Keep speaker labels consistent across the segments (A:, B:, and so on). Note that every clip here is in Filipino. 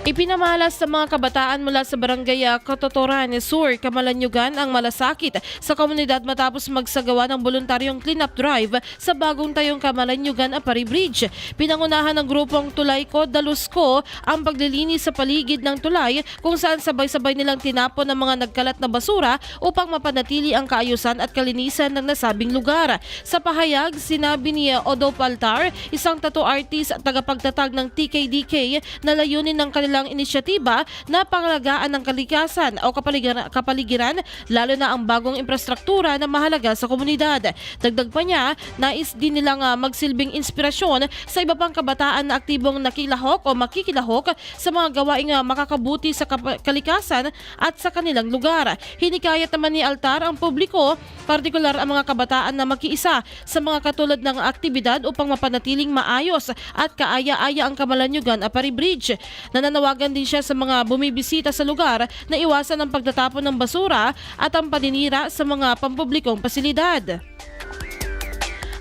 A: Ipinamalas sa mga kabataan mula sa Barangay Cototoran Sur, Camalanyugan ang malasakit sa komunidad matapos magsagawa ng voluntaryong clean-up drive sa bagong tayong Camalanyugan Apari Bridge. Pinangunahan ng grupong Tulay Ko Dalusco ang paglilinis sa paligid ng tulay kung saan sabay-sabay nilang tinapon ng mga nagkalat na basura upang mapanatili ang kaayusan at kalinisan ng nasabing lugar. Sa pahayag, sinabi ni Odo Paltar, isang tattoo artist at tagapagtatag ng TKDK, na layunin ng kanilang inisyatiba na pangalagaan ng kalikasan o kapaligiran, lalo na ang bagong infrastruktura na mahalaga sa komunidad. Dagdag pa niya, nais din nilang magsilbing inspirasyon sa iba pang kabataan na aktibong nakilahok o makikilahok sa mga gawaing makakabuti sa kalikasan at sa kanilang lugar. Hinikayat naman ni Altar ang publiko, partikular ang mga kabataan, na makiisa sa mga katulad ng aktibidad upang mapanatiling maayos at kaaya-aya ang Camalanyugan Apari Bridge. Nananawagan din siya sa mga bumibisita sa lugar na iwasan ang pagtatapon ng basura at ang paninira sa mga pampublikong pasilidad.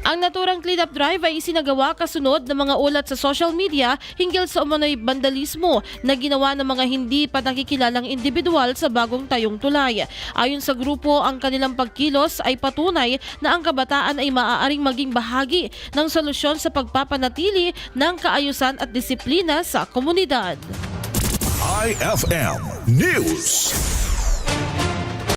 A: Ang naturang clean-up drive ay isinagawa kasunod ng mga ulat sa social media hinggil sa umano'y bandalismo na ginawa ng mga hindi pa nakikilalang individual sa bagong tayong tulay. Ayon sa grupo, ang kanilang pagkilos ay patunay na ang kabataan ay maaaring maging bahagi ng solusyon sa pagpapanatili ng kaayusan at disiplina sa komunidad.
B: IFM News.